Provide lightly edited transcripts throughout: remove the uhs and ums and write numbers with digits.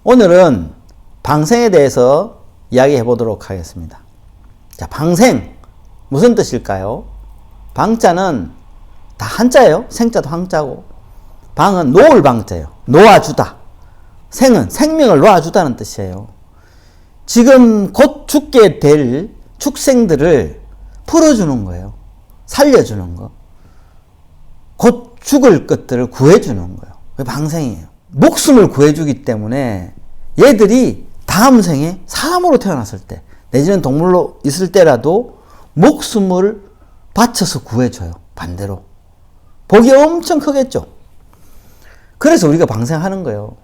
오늘은 방생에 대해서 이야기해 보도록 하겠습니다. 자, 방생 무슨 뜻일까요? 방자는 다 한자예요. 생자도 한자고, 방은 놓을 방자예요. 놓아주다. 생은 생명을 놓아주다는 뜻이에요. 지금 곧 죽게 될 축생들을 풀어주는 거예요. 살려주는 거. 곧 죽을 것들을 구해주는 거예요. 그게 방생이에요. 목숨을 구해주기 때문에 얘들이 다음 생에 사람으로 태어났을 때 내지는 동물로 있을 때라도 목숨을 바쳐서 구해줘요. 반대로. 복이 엄청 크겠죠. 그래서 우리가 방생하는 거예요.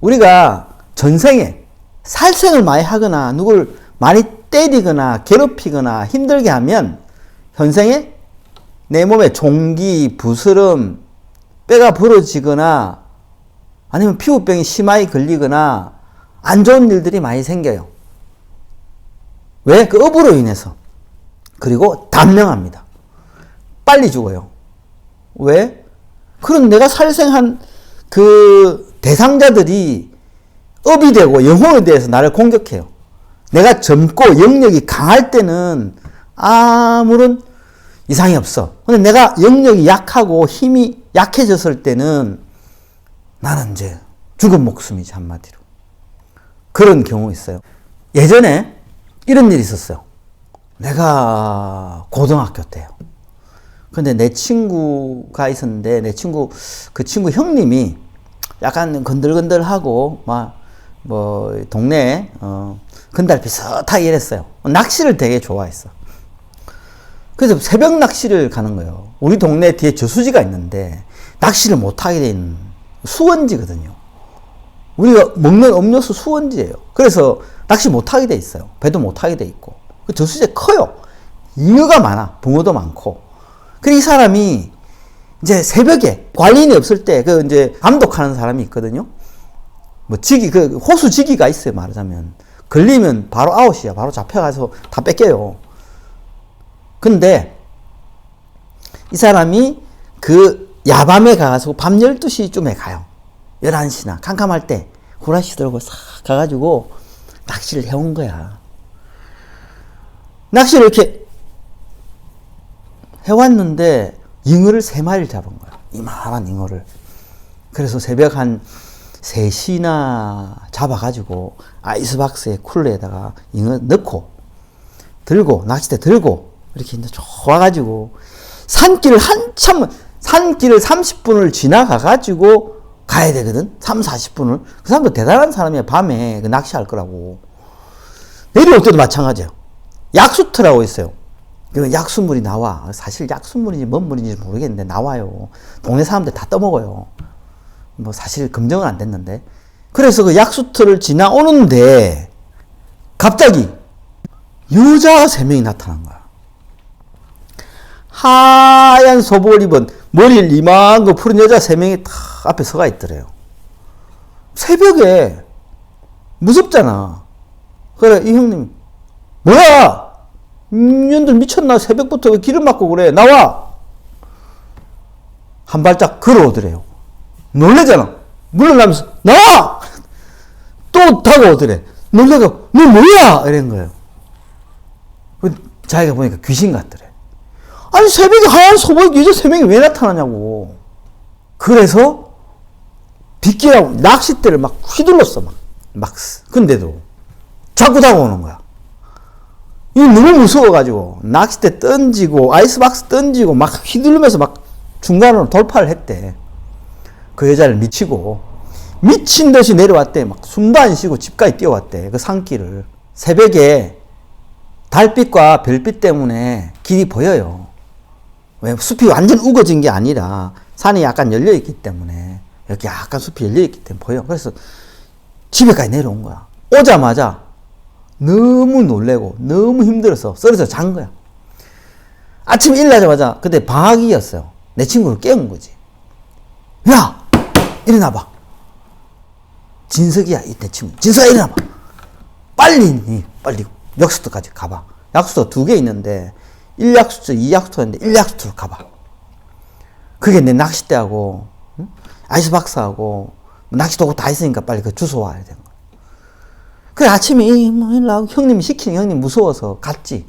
우리가 전생에 살생을 많이 하거나 누굴 많이 때리거나 괴롭히거나 힘들게 하면 현생에 내 몸에 종기, 부스럼, 뼈가 부러지거나 아니면 피부병이 심하게 걸리거나 안 좋은 일들이 많이 생겨요. 왜? 그 업으로 인해서. 그리고 단명합니다. 빨리 죽어요. 왜? 그런 내가 살생한 그 대상자들이 업이 되고 영혼에 대해서 나를 공격해요. 내가 젊고 영력이 강할 때는 아무런 이상이 없어. 근데 내가 영력이 약하고 힘이 약해졌을 때는 나는 이제 죽은 목숨이지, 한마디로. 그런 경우 있어요. 예전에 이런 일이 있었어요. 내가 고등학교 때요. 근데 내 친구가 있었는데 그 친구 형님이 약간 건들건들하고 동네에 건달 비슷하게 이랬어요. 낚시를 되게 좋아했어. 그래서 새벽 낚시를 가는 거예요. 우리 동네 뒤에 저수지가 있는데 낚시를 못하게 돼 있는 수원지거든요. 우리가 먹는 음료수 수원지예요. 그래서 낚시 못하게 돼 있어요. 배도 못하게 돼 있고. 그 저수지가 커요. 잉어가 많아. 붕어도 많고. 그래서 이 사람이 이제 새벽에 관리인이 없을 때 이제 감독하는 사람이 있거든요. 호수 지기가 있어요, 말하자면. 걸리면 바로 아웃이야. 바로 잡혀가서 다 뺏겨요. 근데 이 사람이 그 야밤에 가서 밤 12시쯤에 가요. 11시나 캄캄할 때 후라시 들고 싹 가가지고 낚시를 해온 거야. 낚시를 이렇게 해왔는데 잉어를 3마리를 잡은 거야. 이만한 잉어를. 그래서 새벽 한 3시나 잡아가지고 아이스박스에 쿨러에다가 잉어 넣고 낚싯대 들고 이렇게 이제 와가지고 산길을 30분을 지나가가지고 가야 되거든. 40분을. 그 사람도 대단한 사람이야. 밤에 낚시할 거라고. 내려올 때도 마찬가지야. 약수터라고 있어요. 약수물이 나와. 사실 약수물인지 뭔 물인지 모르겠는데 나와요. 동네 사람들 다 떠먹어요. 사실 검증은 안 됐는데. 그래서 그 약수터를 지나오는데 갑자기 여자 3명이 나타난 거야. 하얀 소복을 입은 머리를 이만한 거 푸른 여자 3명이 딱 앞에 서가 있더래요. 새벽에 무섭잖아. 그래, 이 형님, 뭐야? 년들 미쳤나? 새벽부터 왜 길을 막고 그래? 나와! 한 발짝 걸어오더래요. 놀래잖아. 물러나면서, 나와! 또 다가오더래. 놀래고, 너 뭐야? 이런 거예요. 자기가 보니까 귀신 같더래. 아니, 새벽에 하얀 소복 여자 3명이 왜 나타나냐고. 그래서, 빗기라고 낚싯대를 막 휘둘렀어, 근데도, 자꾸 다가오는 거야. 이거 너무 무서워가지고, 낚싯대 던지고, 아이스박스 던지고, 막 휘두르면서 막 중간으로 돌파를 했대. 그 여자를 미치고, 미친 듯이 내려왔대. 막 숨도 안 쉬고 집까지 뛰어왔대. 그 산길을. 새벽에 달빛과 별빛 때문에 길이 보여요. 왜? 숲이 완전 우거진 게 아니라 산이 약간 열려있기 때문에 이렇게 약간 숲이 열려있기 때문에 보여. 그래서 집에까지 내려온 거야. 오자마자 너무 놀래고 너무 힘들어서 쓰러져 잔 거야. 아침에 일어나자마자 그때 방학이었어요. 내 친구를 깨운 거지. 야! 일어나봐. 진석이야, 이 내 친구. 진석아, 일어나봐. 빨리 약수터까지 가봐. 약수터 2개 있는데 1약수터, 2약수터인데 1약수터로 가봐. 그게 내 낚싯대하고 아이스박스하고 낚시도구 다 있으니까 빨리 그 주워 와야 되는 거야. 그래, 아침에, 뭐, 일로 하고 형님이 시키니 형님 무서워서 갔지.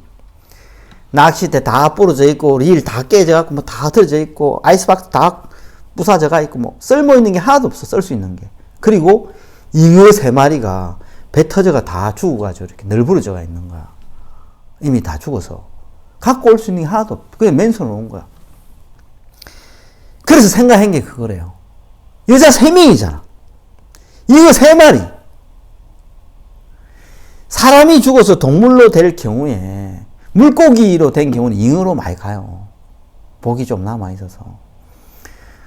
낚싯대 다 부러져 있고, 릴 다 깨져갖고, 뭐 다 들어져 있고, 아이스박스 다 부사져가 있고, 뭐, 쓸모 있는 게 하나도 없어, 쓸 수 있는 게. 그리고, 잉어 3마리가 배 터져가 다 죽어가지고, 이렇게 널브러져가 있는 거야. 이미 다 죽어서. 갖고 올 수 있는 게 하나도 없어. 그냥 맨손으로 온 거야. 그래서 생각한 게 그거래요. 여자 3명이잖아. 잉어 3마리. 사람이 죽어서 동물로 될 경우에, 물고기로 된 경우는 잉어로 많이 가요. 복이 좀 남아있어서.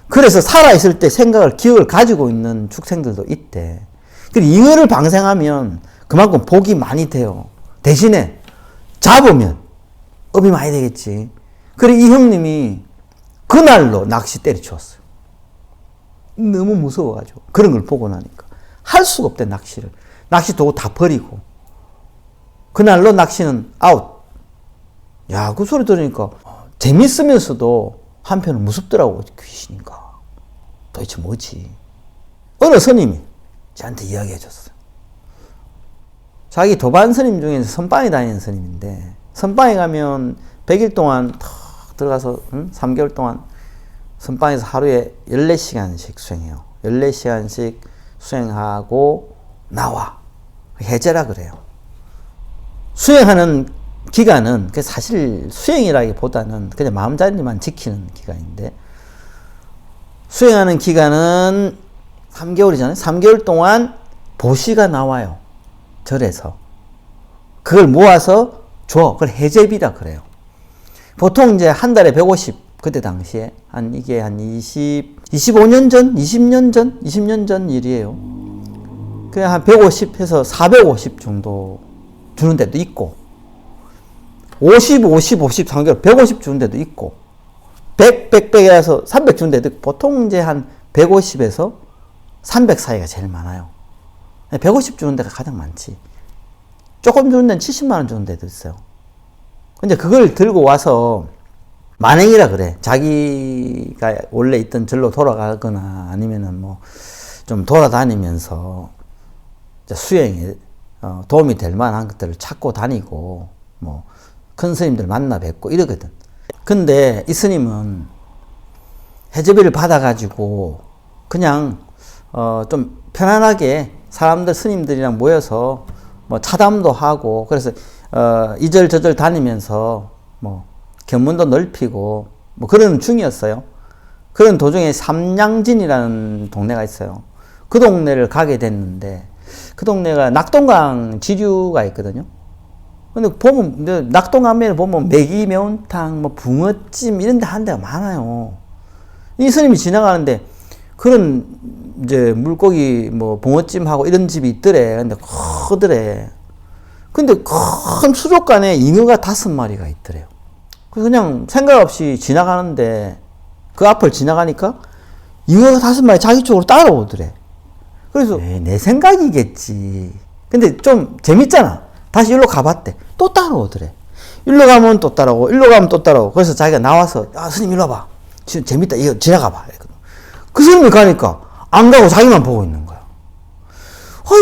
그래서 살아있을 때 생각을, 기억을 가지고 있는 축생들도 있대. 그리고 잉어를 방생하면 그만큼 복이 많이 돼요. 대신에 잡으면 업이 많이 되겠지. 그리고 이 형님이 그날로 낚시 때려치웠어요. 너무 무서워가지고. 그런 걸 보고 나니까. 할 수가 없대, 낚시를. 낚시 도구 다 버리고. 그날로 낚시는 아웃. 야, 그 소리 들으니까 재밌으면서도 한편은 무섭더라고, 귀신인가. 도대체 뭐지? 어느 스님이 저한테 이야기해 줬어요. 자기 도반 스님 중에서 선방에 다니는 스님인데, 선방에 가면 100일 동안 탁 들어가서 3개월 동안 선방에서 하루에 14시간씩 수행해요. 14시간씩 수행하고 나와. 해제라 그래요. 수행하는 기간은 사실 수행이라기보다는 그냥 마음자리만 지키는 기간인데, 수행하는 기간은 3개월이잖아요. 3개월 동안 보시가 나와요. 절에서. 그걸 모아서 줘. 그걸 해제비라 그래요. 보통 이제 한 달에 150, 그때 당시에 이게 한 25년 전, 20년 전 일이에요. 그냥 한 150 해서 450 정도 주는 데도 있고, 50, 3개월 150 주는 데도 있고, 100에서 300 주는 데도 있고, 보통 이제 한 150에서 300 사이가 제일 많아요. 150 주는 데가 가장 많지. 조금 주는 데는 70만원 주는 데도 있어요. 근데 그걸 들고 와서 만행이라 그래. 자기가 원래 있던 절로 돌아가거나 아니면은 뭐 좀 돌아다니면서 수행에 도움이 될 만한 것들을 찾고 다니고, 뭐 큰 스님들 만나 뵙고 이러거든. 근데 이 스님은 해제비를 받아가지고 그냥 좀 편안하게 사람들, 스님들이랑 모여서 뭐 차담도 하고, 그래서 이절 저절 다니면서 뭐 견문도 넓히고 뭐 그런 중이었어요. 그런 도중에 삼양진이라는 동네가 있어요. 그 동네를 가게 됐는데, 그 동네가 낙동강 지류가 있거든요. 근데 보면 낙동강면에 보면 메기 매운탕, 뭐 붕어찜 이런 데 한 데가 많아요. 이 스님이 지나가는데 그런 이제 물고기 뭐 붕어찜하고 이런 집이 있더래. 근데 크더래. 근데 큰 수족관에 잉어가 5마리가 있더래요. 그래서 그냥 생각 없이 지나가는데 그 앞을 지나가니까 잉어가 5마리 자기 쪽으로 따라오더래. 그래서 내 생각이겠지. 근데 좀 재밌잖아. 다시 일로 가봤대. 또 따라오더래. 일로 가면 또 따라오고, 일로 가면 또 따라오고. 그래서 자기가 나와서, 아, 스님 일로 와봐. 지금 재밌다. 이거 지나가봐. 그 스님이 가니까 안 가고 자기만 보고 있는 거야.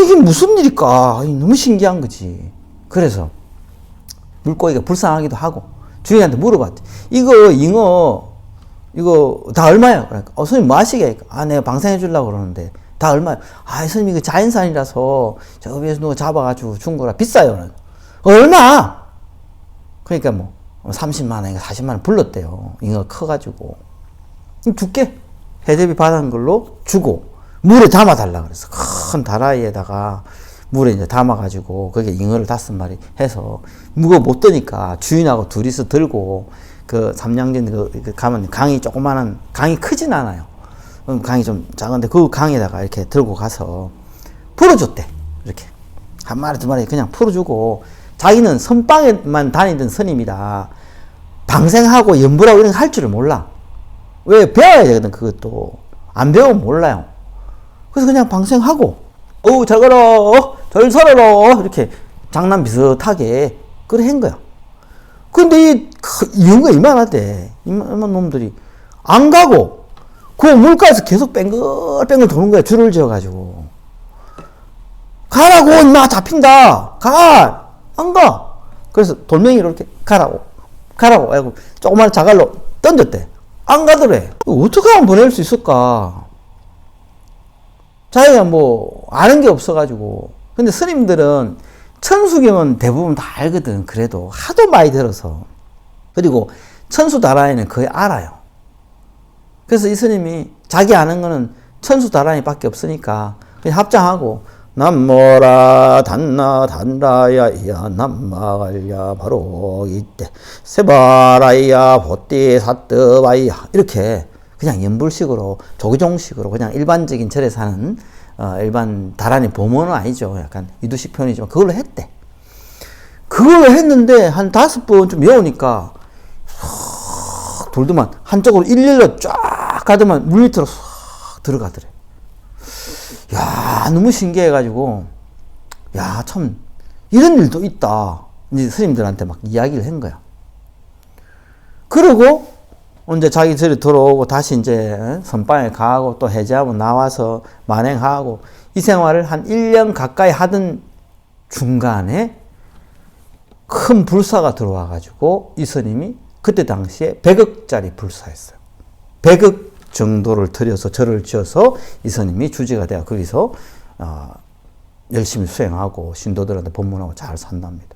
이게 무슨 일일까? 너무 신기한 거지. 그래서 물고기가 불쌍하기도 하고 주인한테 물어봤대. 이거 잉어 이거 다 얼마야? 그러니까 스님 뭐 하시게? 내가 방생해 주려고 그러는데 다 얼마야? 스님 이거 자연산이라서 저 위에서 누가 잡아가지고 준 거라 비싸요. 얼마? 그러니까 뭐 30만 원, 40만 원 불렀대요. 잉어 커가지고. 줄게. 해제비 받은 걸로 주고 물에 담아달라 그랬어. 큰 다라이에다가 물에 이제 담아가지고 거기에 잉어를 5마리 해서 무거 못 드니까 주인하고 둘이서 들고 그 삼양진 가면 강이 조그마한 강이 크진 않아요. 강이 좀 작은데 그 강에다가 이렇게 들고 가서 풀어줬대. 이렇게 1마리 2마리 그냥 풀어주고, 자기는 선방에만 다니던 스님이라 방생하고 연불하고 이런 거 할 줄을 몰라. 왜? 배워야 되거든. 그것도 안 배우면 몰라요. 그래서 그냥 방생하고 잘 걸어 잘 살아라 이렇게 장난 비슷하게 그래 한 거야. 근데 잉어가 이만하대. 이만한 놈들이 안 가고 그 물가에서 계속 뺑글뺑글 도는 거야. 줄을 지어가지고 가라고, 임마, 잡힌다. 가! 안 가. 그래서 돌멩이로 이렇게 가라고. 하고 조그만 자갈로 던졌대. 안 가더래. 어떻게 하면 보낼 수 있을까? 자기가 뭐, 아는 게 없어가지고. 근데 스님들은 천수경은 대부분 다 알거든. 그래도 하도 많이 들어서. 그리고 천수다라이는 거의 알아요. 그래서 이 스님이 자기 아는 거는 천수다라이밖에 없으니까 그냥 합장하고 남모라 단나 단라야야 남마갈야 바로 이때 세바라야 보띠 사뜨바야 이렇게 그냥 연불식으로 조기종식으로 그냥 일반적인 절에 사는 일반 다란이 보모는 아니죠. 약간 이두식 표현이지만 그걸로 했대. 그걸로 했는데 한 5번 좀 외우니까 돌더만 한쪽으로 일렬로 쫙 가더만 물 밑으로 싹 들어가더래. 야, 너무 신기해가지고, 야, 참, 이런 일도 있다. 이제 스님들한테 막 이야기를 한 거야. 그러고, 이제 자기 절에 들어오고, 다시 이제 선방에 가고, 또 해제하고, 나와서 만행하고, 이 생활을 한 1년 가까이 하던 중간에 큰 불사가 들어와가지고, 이 스님이 그때 당시에 100억짜리 불사였어요. 100억 정도를 들여서 절을 지어서 이 스님이 주지가 되어 거기서 열심히 수행하고 신도들한테 법문하고 잘 산답니다.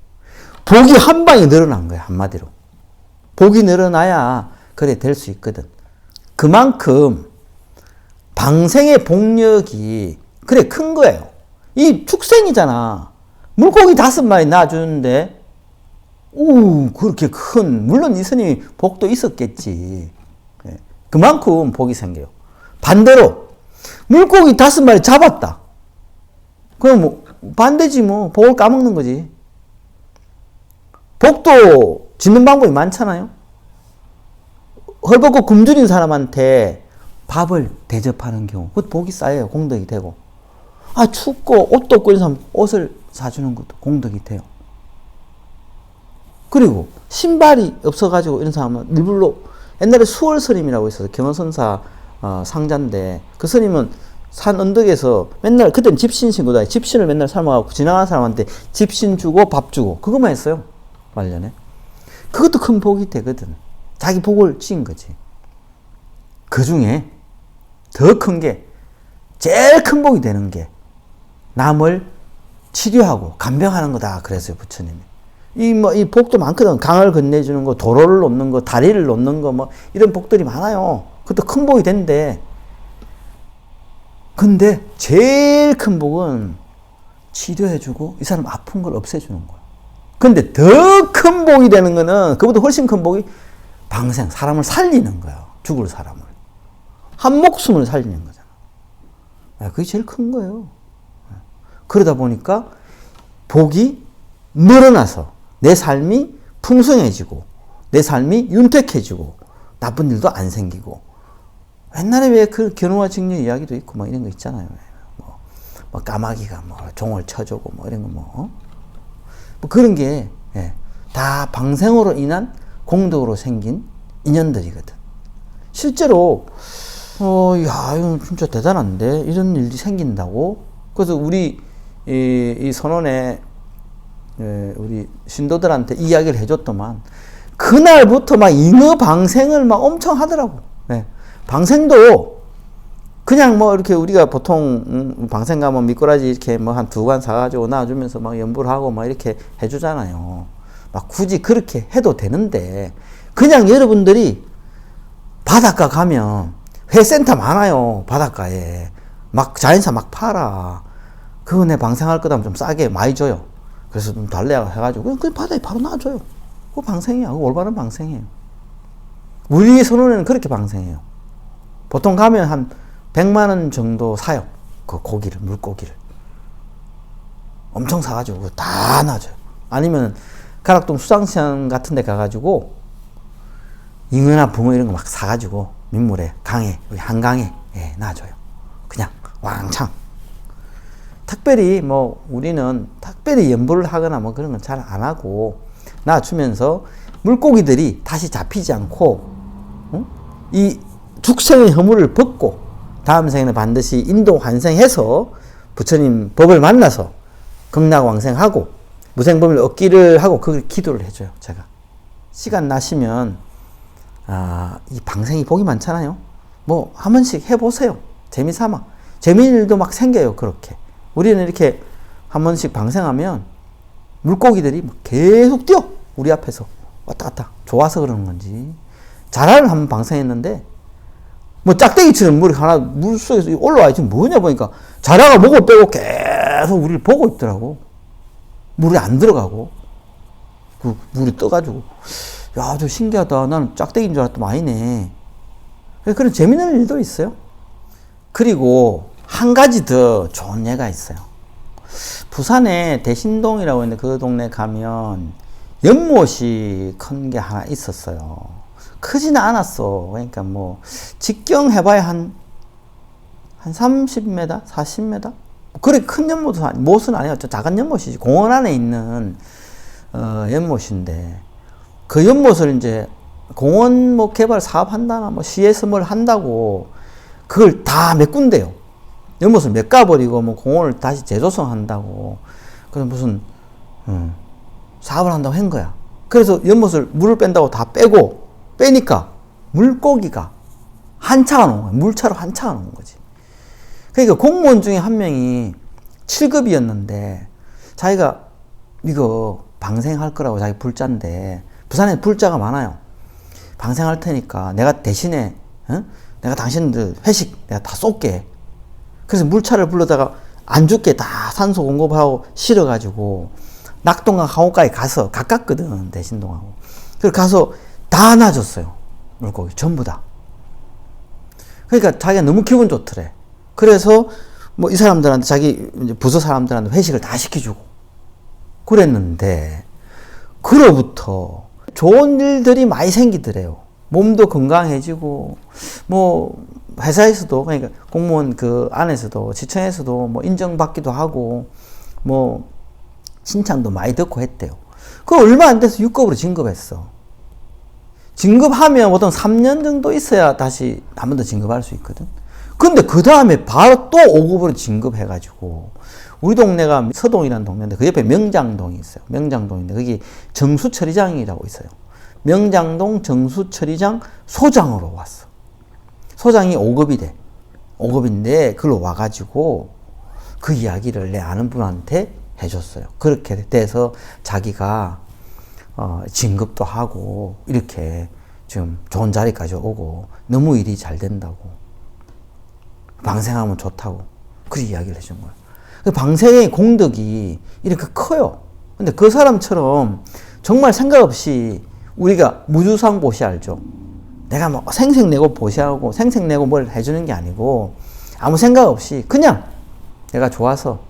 복이 한 방에 늘어난 거야. 한마디로. 복이 늘어나야 그래 될 수 있거든. 그만큼 방생의 복력이 그래 큰 거예요. 이 축생이잖아. 물고기 5마리 낳아주는데 그렇게 큰, 물론 이 스님이 복도 있었겠지. 그만큼 복이 생겨요. 반대로 물고기 5마리 잡았다. 그럼 뭐 반대지 뭐. 복을 까먹는 거지. 복도 짓는 방법이 많잖아요. 헐벗고 굶주린 사람한테 밥을 대접하는 경우 그것도 복이 쌓여요. 공덕이 되고. 춥고 옷도 없고 이런 사람 옷을 사주는 것도 공덕이 돼요. 그리고 신발이 없어가지고 이런 사람은 일부러 옛날에 수월 스님이라고 있어서 경허선사 상자인데 그 스님은 산 언덕에서 맨날 그때는 집신 신고 다니 집신을 맨날 삶아갖고 지나가는 사람한테 집신 주고 밥 주고 그것만 했어요. 말년에. 그것도 큰 복이 되거든. 자기 복을 지은 거지. 그 중에 더 큰 게 제일 큰 복이 되는 게 남을 치료하고 간병하는 거다 그랬어요. 부처님이. 이 복도 많거든. 강을 건네주는 거, 도로를 놓는 거, 다리를 놓는 거, 뭐, 이런 복들이 많아요. 그것도 큰 복이 된대. 근데, 제일 큰 복은 치료해주고, 이 사람 아픈 걸 없애주는 거야. 근데 더 큰 복이 되는 거는, 그보다 훨씬 큰 복이 방생, 사람을 살리는 거야. 죽을 사람을. 한 목숨을 살리는 거잖아. 그게 제일 큰 거예요. 그러다 보니까, 복이 늘어나서, 내 삶이 풍성해지고 내 삶이 윤택해지고 나쁜 일도 안 생기고 옛날에 왜 그 견우와 직녀 이야기도 있고 막 이런 거 있잖아요. 뭐 까마귀가 뭐 종을 쳐주고 뭐 이런 거 뭐 그런 게 다 방생으로 인한 공덕으로 생긴 인연들이거든. 실제로 야 이거 진짜 대단한데 이런 일이 생긴다고. 그래서 우리 이 선원에 우리 신도들한테 이야기를 해줬더만 그날부터 막 잉어 방생을 막 엄청 하더라고. 방생도 그냥 뭐 이렇게 우리가 보통 방생 가면 미꾸라지 이렇게 뭐 한 2관 사가지고 놔주면서 막 연불 하고 막 이렇게 해주잖아요. 막 굳이 그렇게 해도 되는데 그냥 여러분들이 바닷가 가면 회센터 많아요. 바닷가에 막 자연사 막 팔아. 그거 내 방생할 거다 하면 좀 싸게 많이 줘요. 그래서 좀 달래가 해가지고 그냥 바다에 바로 놔줘요. 그거 방생이야. 그거 올바른 방생이에요. 우리 선원에는 그렇게 방생해요. 보통 가면 한 100만 원 정도 사요. 그 고기를, 물고기를. 엄청 사가지고 다 놔줘요. 아니면 가락동 수상시장 같은 데 가가지고 잉어나 붕어 이런 거 막 사가지고 민물에, 강에, 여기 한강에 놔줘요. 그냥 왕창. 특별히 뭐 우리는 특별히 연불을 하거나 뭐 그런 건 잘 안 하고 놔주면서 물고기들이 다시 잡히지 않고 이 죽생의 허물을 벗고 다음 생에는 반드시 인도 환생해서 부처님 법을 만나서 극락왕생하고 무생법인을 얻기를 하고 그 기도를 해줘요. 제가 시간 나시면 이 방생이 복이 많잖아요. 뭐 한 번씩 해보세요. 재미삼아. 재미있는 일도 막 생겨요. 그렇게 우리는 이렇게 한 번씩 방생하면 물고기들이 막 계속 뛰어. 우리 앞에서 왔다 갔다. 좋아서 그러는 건지. 자라를 한번 방생했는데 뭐 짝대기처럼 물이 하나 물속에서 올라와 있지 뭐냐 보니까 자라가 목을 빼고 계속 우리를 보고 있더라고. 물이 안 들어가고 그 물이 떠가지고 야, 저 신기하다. 나는 짝대기인 줄 알았더니 아니네. 그런 재밌는 일도 있어요. 그리고 한 가지 더 좋은 예가 있어요. 부산에 대신동이라고 있는데 그 동네 가면 연못이 큰 게 하나 있었어요. 크지는 않았어. 그러니까 뭐 직경 해봐야 한 30m? 40m? 그래 큰 연못은 못은 아니에요. 작은 연못이지. 공원 안에 있는 연못인데 그 연못을 이제 공원 뭐 개발 사업 한다나 뭐 시에서 뭘 한다고 그걸 다 메꾼대요. 연못을 메꿔버리고 뭐 공원을 다시 재조성 한다고. 그래서 무슨 사업을 한다고 한 거야. 그래서 연못을 물을 뺀다고 다 빼니까 물고기가 한차가 나온 거야. 물차로 한차가 나온 거지. 그러니까 공무원 중에 한 명이 7급이었는데 자기가 이거 방생할 거라고 자기 불자인데 부산에 불자가 많아요. 방생할 테니까 내가 대신에 내가 당신들 회식 내가 다 쏠게. 그래서 물차를 불러다가 안 죽게 다 산소 공급하고 실어가지고 낙동강 하원가에 가서 가깝거든 대신동하고. 그래서 가서 다 안아줬어요. 물고기 전부 다. 그러니까 자기가 너무 기분 좋더래. 그래서 뭐 이 사람들한테 자기 부서 사람들한테 회식을 다 시켜주고 그랬는데 그로부터 좋은 일들이 많이 생기더래요. 몸도 건강해지고 뭐 회사에서도 그러니까 공무원 그 안에서도 지청에서도 뭐 인정받기도 하고 뭐 칭찬도 많이 듣고 했대요. 그 얼마 안 돼서 6급으로 진급했어. 진급하면 보통 3년 정도 있어야 다시 한 번 더 진급할 수 있거든. 근데 그 다음에 바로 또 5급으로 진급해가지고 우리 동네가 서동이라는 동네인데 그 옆에 명장동이 있어요. 명장동인데 거기 정수처리장이라고 있어요. 명장동 정수처리장 소장으로 왔어. 소장이 5급이 돼. 5급인데 그걸로 와가지고 그 이야기를 내 아는 분한테 해줬어요. 그렇게 돼서 자기가 진급도 하고 이렇게 지금 좋은 자리까지 오고 너무 일이 잘 된다고 방생하면 좋다고 그 이야기를 해준 거예요. 그 방생의 공덕이 이렇게 커요. 근데 그 사람처럼 정말 생각 없이 우리가 무주상 보시 알죠? 내가 뭐 생색내고 보시하고 생색내고 뭘 해주는 게 아니고 아무 생각 없이 그냥 내가 좋아서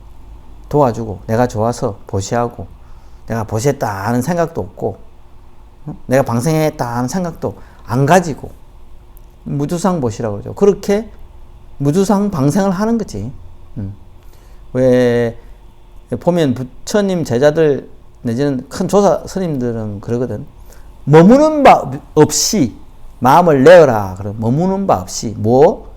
도와주고 내가 좋아서 보시하고 내가 보시했다 하는 생각도 없고 내가 방생했다 하는 생각도 안 가지고 무주상 보시라고 그러죠. 그렇게 무주상 방생을 하는 거지. 왜 보면 부처님 제자들 내지는 큰 조사 스님들은 그러거든. 머무는 바 없이 마음을 내어라. 그럼 머무는 바 없이 뭐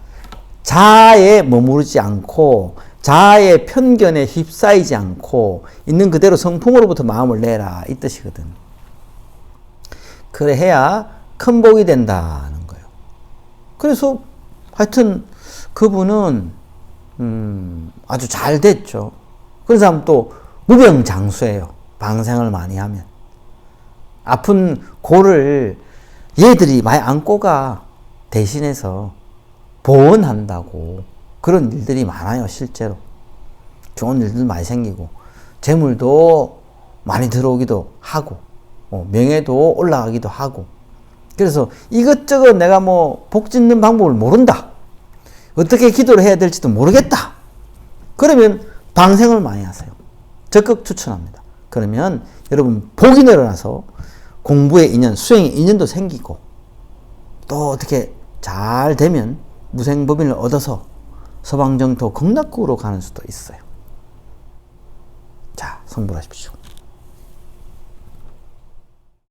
자아에 머무르지 않고 자아의 편견에 휩싸이지 않고 있는 그대로 성품으로부터 마음을 내라 이 뜻이거든. 그래 해야 큰 복이 된다는 거예요. 그래서 하여튼 그분은 아주 잘 됐죠. 그런 사람 또 무병장수예요. 방생을 많이 하면 아픈 고를 얘들이 많이 안고 가 대신해서 보온한다고 그런 일들이 많아요. 실제로 좋은 일들 많이 생기고 재물도 많이 들어오기도 하고 명예도 올라가기도 하고. 그래서 이것저것 내가 뭐 복 짓는 방법을 모른다, 어떻게 기도를 해야 될지도 모르겠다, 그러면 방생을 많이 하세요. 적극 추천합니다. 그러면 여러분 복이 늘어나서 공부의 인연, 수행의 인연도 생기고 또 어떻게 잘 되면 무생법인을 얻어서 서방정토 극락국으로 가는 수도 있어요. 자, 성불하십시오.